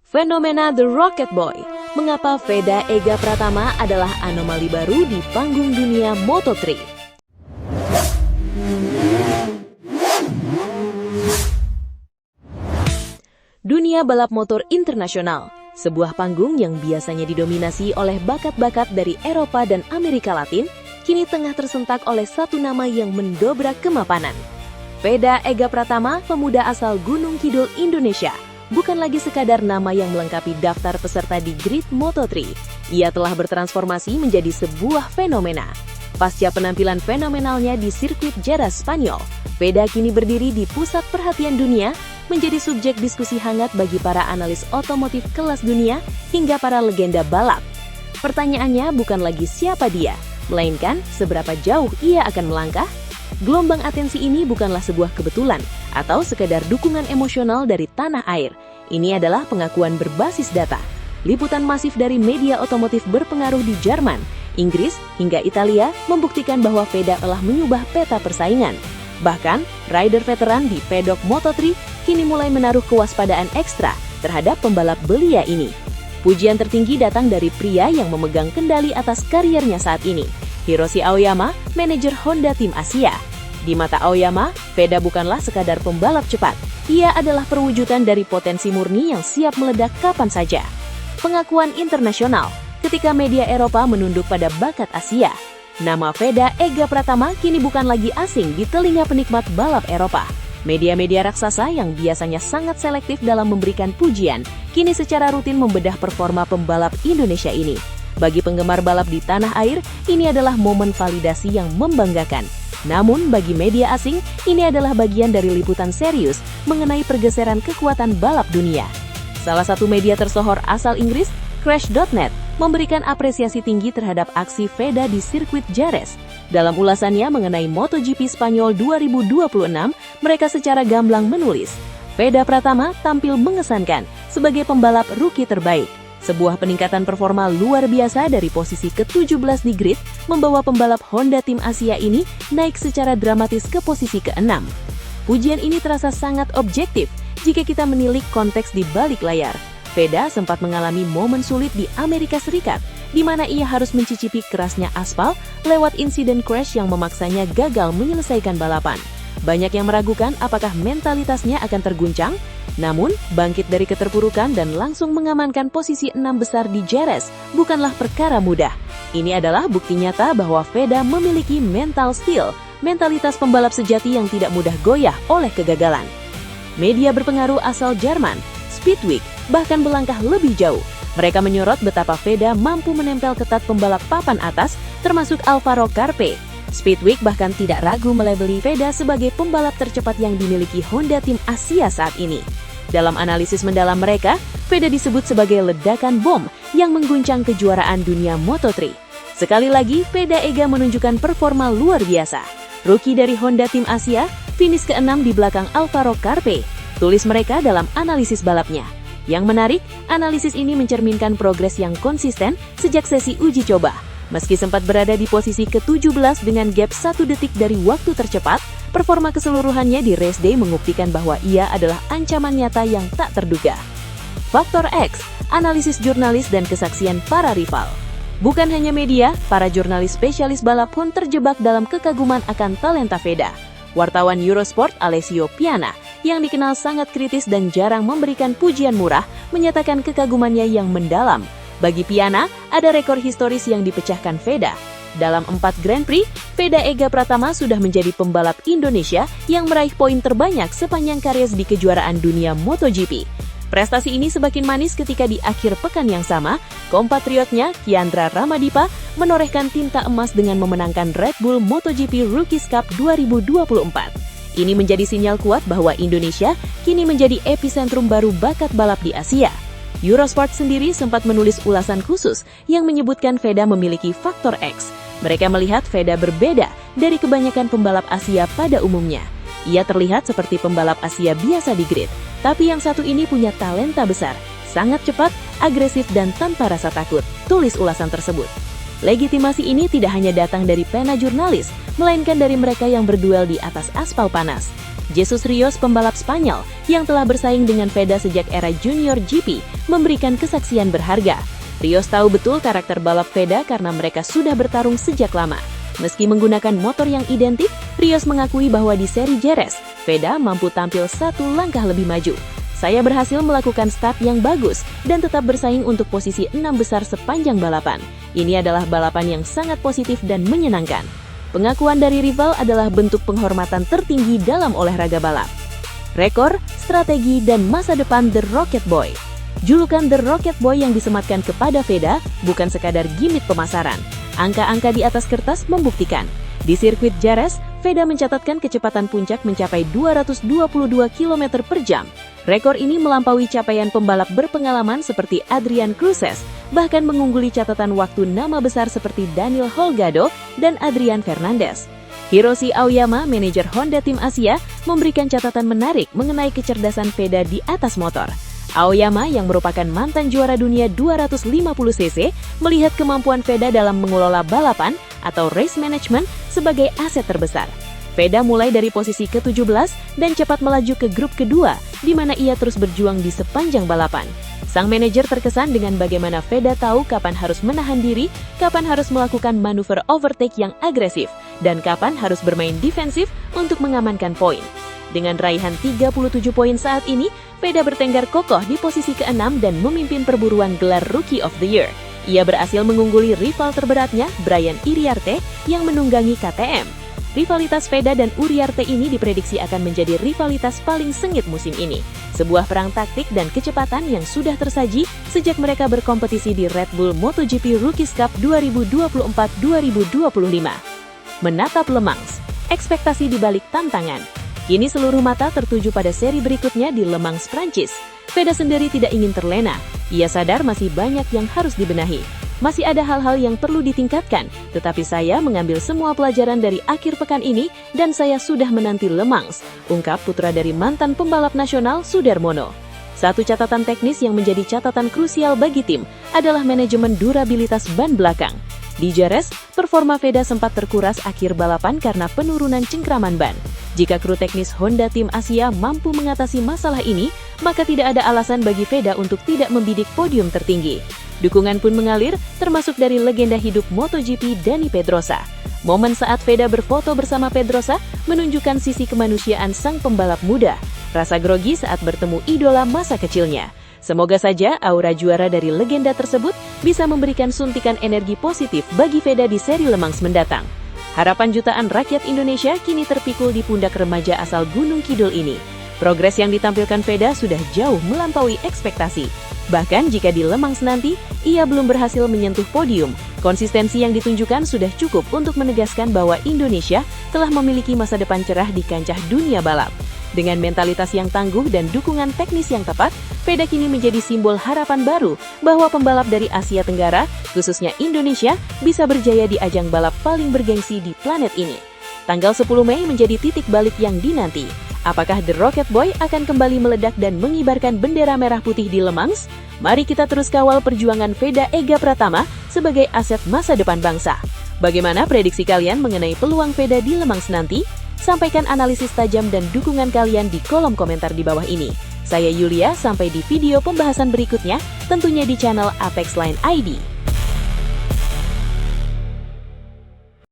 Fenomena The Rocket Boy. Mengapa Veda Ega Pratama adalah anomali baru di panggung dunia Moto3? Dunia balap motor internasional, sebuah panggung yang biasanya didominasi oleh bakat-bakat dari Eropa dan Amerika Latin, kini tengah tersentak oleh satu nama yang mendobrak kemapanan. Veda Ega Pratama, pemuda asal Gunung Kidul, Indonesia, bukan lagi sekadar nama yang melengkapi daftar peserta di grid Moto3. Ia telah bertransformasi menjadi sebuah fenomena. Pasca penampilan fenomenalnya di sirkuit Jerez, Spanyol, Veda kini berdiri di pusat perhatian dunia, menjadi subjek diskusi hangat bagi para analis otomotif kelas dunia hingga para legenda balap. Pertanyaannya bukan lagi siapa dia, melainkan seberapa jauh ia akan melangkah. Gelombang atensi ini bukanlah sebuah kebetulan atau sekadar dukungan emosional dari tanah air. Ini adalah pengakuan berbasis data. Liputan masif dari media otomotif berpengaruh di Jerman, Inggris, hingga Italia membuktikan bahwa Veda telah mengubah peta persaingan. Bahkan, rider veteran di pedok Moto3 kini mulai menaruh kewaspadaan ekstra terhadap pembalap belia ini. Pujian tertinggi datang dari pria yang memegang kendali atas karirnya saat ini, Hiroshi Aoyama, manajer Honda Tim Asia. Di mata Aoyama, Veda bukanlah sekadar pembalap cepat. Ia adalah perwujudan dari potensi murni yang siap meledak kapan saja. Pengakuan internasional ketika media Eropa menunduk pada bakat Asia. Nama Veda Ega Pratama kini bukan lagi asing di telinga penikmat balap Eropa. Media-media raksasa yang biasanya sangat selektif dalam memberikan pujian, kini secara rutin membedah performa pembalap Indonesia ini. Bagi penggemar balap di tanah air, ini adalah momen validasi yang membanggakan. Namun, bagi media asing, ini adalah bagian dari liputan serius mengenai pergeseran kekuatan balap dunia. Salah satu media tersohor asal Inggris, Crash.net, memberikan apresiasi tinggi terhadap aksi Veda di sirkuit Jerez. Dalam ulasannya mengenai MotoGP Spanyol 2026, mereka secara gamblang menulis, Veda Pratama tampil mengesankan sebagai pembalap rookie terbaik. Sebuah peningkatan performa luar biasa dari posisi ke-17 di grid membawa pembalap Honda Tim Asia ini naik secara dramatis ke posisi ke-6. Pujian ini terasa sangat objektif jika kita menilik konteks di balik layar. Veda sempat mengalami momen sulit di Amerika Serikat, di mana ia harus mencicipi kerasnya aspal lewat insiden crash yang memaksanya gagal menyelesaikan balapan. Banyak yang meragukan apakah mentalitasnya akan terguncang, namun bangkit dari keterpurukan dan langsung mengamankan posisi 6 besar di Jerez bukanlah perkara mudah. Ini adalah bukti nyata bahwa Veda memiliki mental steel, mentalitas pembalap sejati yang tidak mudah goyah oleh kegagalan. Media berpengaruh asal Jerman, Speedweek, bahkan melangkah lebih jauh. Mereka menyorot betapa Veda mampu menempel ketat pembalap papan atas, termasuk Alvaro Carpe. Speedweek bahkan tidak ragu melabeli Veda sebagai pembalap tercepat yang dimiliki Honda Tim Asia saat ini. Dalam analisis mendalam mereka, Veda disebut sebagai ledakan bom yang mengguncang kejuaraan dunia Moto3. Sekali lagi, Veda Ega menunjukkan performa luar biasa. Rookie dari Honda Tim Asia, finish ke-6 di belakang Alvaro Carpe, tulis mereka dalam analisis balapnya. Yang menarik, analisis ini mencerminkan progres yang konsisten sejak sesi uji coba. Meski sempat berada di posisi ke-17 dengan gap 1 detik dari waktu tercepat, performa keseluruhannya di race day membuktikan bahwa ia adalah ancaman nyata yang tak terduga. Faktor X, analisis jurnalis dan kesaksian para rival. Bukan hanya media, para jurnalis spesialis balap pun terjebak dalam kekaguman akan talenta Veda. Wartawan Eurosport Alessio Piana, yang dikenal sangat kritis dan jarang memberikan pujian murah, menyatakan kekagumannya yang mendalam. Bagi Piana, ada rekor historis yang dipecahkan Veda. Dalam 4 Grand Prix, Veda Ega Pratama sudah menjadi pembalap Indonesia yang meraih poin terbanyak sepanjang karir di kejuaraan dunia MotoGP. Prestasi ini semakin manis ketika di akhir pekan yang sama, kompatriotnya Kiandra Ramadipa menorehkan tinta emas dengan memenangkan Red Bull MotoGP Rookies Cup 2024. Ini menjadi sinyal kuat bahwa Indonesia kini menjadi epicentrum baru bakat balap di Asia. Eurosport sendiri sempat menulis ulasan khusus yang menyebutkan Veda memiliki faktor X. Mereka melihat Veda berbeda dari kebanyakan pembalap Asia pada umumnya. Ia terlihat seperti pembalap Asia biasa di grid, tapi yang satu ini punya talenta besar, sangat cepat, agresif dan tanpa rasa takut, tulis ulasan tersebut. Legitimasi ini tidak hanya datang dari pena jurnalis, melainkan dari mereka yang berduel di atas aspal panas. Jesus Rios, pembalap Spanyol yang telah bersaing dengan Veda sejak era Junior GP, memberikan kesaksian berharga. Rios tahu betul karakter balap Veda karena mereka sudah bertarung sejak lama. Meski menggunakan motor yang identik, Rios mengakui bahwa di seri Jerez, Veda mampu tampil satu langkah lebih maju. Saya berhasil melakukan start yang bagus dan tetap bersaing untuk posisi 6 besar sepanjang balapan. Ini adalah balapan yang sangat positif dan menyenangkan. Pengakuan dari rival adalah bentuk penghormatan tertinggi dalam olahraga balap. Rekor, strategi, dan masa depan The Rocket Boy. Julukan The Rocket Boy yang disematkan kepada Veda bukan sekadar gimmick pemasaran. Angka-angka di atas kertas membuktikan. Di sirkuit Jerez, Veda mencatatkan kecepatan puncak mencapai 222 km per jam. Rekor ini melampaui capaian pembalap berpengalaman seperti Adrian Cruces, bahkan mengungguli catatan waktu nama besar seperti Daniel Holgado dan Adrian Fernandez. Hiroshi Aoyama, manajer Honda Tim Asia, memberikan catatan menarik mengenai kecerdasan Veda di atas motor. Aoyama yang merupakan mantan juara dunia 250cc melihat kemampuan Veda dalam mengelola balapan atau race management sebagai aset terbesar. Veda mulai dari posisi ke-17 dan cepat melaju ke grup kedua, di mana ia terus berjuang di sepanjang balapan. Sang manajer terkesan dengan bagaimana Veda tahu kapan harus menahan diri, kapan harus melakukan manuver overtake yang agresif, dan kapan harus bermain defensif untuk mengamankan poin. Dengan raihan 37 poin saat ini, Veda bertenggar kokoh di posisi ke-6 dan memimpin perburuan gelar Rookie of the Year. Ia berhasil mengungguli rival terberatnya, Brian Iriarte, yang menunggangi KTM. Rivalitas Veda dan Uriarte ini diprediksi akan menjadi rivalitas paling sengit musim ini. Sebuah perang taktik dan kecepatan yang sudah tersaji sejak mereka berkompetisi di Red Bull MotoGP Rookies Cup 2024-2025. Menatap Le Mans, ekspektasi di balik tantangan. Kini seluruh mata tertuju pada seri berikutnya di Le Mans, Prancis. Veda sendiri tidak ingin terlena. Ia sadar masih banyak yang harus dibenahi. Masih ada hal-hal yang perlu ditingkatkan, tetapi saya mengambil semua pelajaran dari akhir pekan ini dan saya sudah menanti Le Mans, ungkap putra dari mantan pembalap nasional Sudarmono. Satu catatan teknis yang menjadi catatan krusial bagi tim adalah manajemen durabilitas ban belakang. Di Jerez, performa Veda sempat terkuras akhir balapan karena penurunan cengkraman ban. Jika kru teknis Honda Tim Asia mampu mengatasi masalah ini, maka tidak ada alasan bagi Veda untuk tidak membidik podium tertinggi. Dukungan pun mengalir, termasuk dari legenda hidup MotoGP Dani Pedrosa. Momen saat Veda berfoto bersama Pedrosa menunjukkan sisi kemanusiaan sang pembalap muda. Rasa grogi saat bertemu idola masa kecilnya. Semoga saja aura juara dari legenda tersebut bisa memberikan suntikan energi positif bagi Veda di seri Le Mans mendatang. Harapan jutaan rakyat Indonesia kini terpikul di pundak remaja asal Gunung Kidul ini. Progres yang ditampilkan Veda sudah jauh melampaui ekspektasi. Bahkan jika di Le Mans nanti, ia belum berhasil menyentuh podium, konsistensi yang ditunjukkan sudah cukup untuk menegaskan bahwa Indonesia telah memiliki masa depan cerah di kancah dunia balap. Dengan mentalitas yang tangguh dan dukungan teknis yang tepat, Veda kini menjadi simbol harapan baru bahwa pembalap dari Asia Tenggara, khususnya Indonesia, bisa berjaya di ajang balap paling bergengsi di planet ini. Tanggal 10 Mei menjadi titik balik yang dinanti. Apakah The Rocket Boy akan kembali meledak dan mengibarkan bendera merah putih di Le Mans? Mari kita terus kawal perjuangan Veda Ega Pratama sebagai aset masa depan bangsa. Bagaimana prediksi kalian mengenai peluang Veda di Le Mans nanti? Sampaikan analisis tajam dan dukungan kalian di kolom komentar di bawah ini. Saya Yulia, sampai di video pembahasan berikutnya, tentunya di channel Apex Line ID.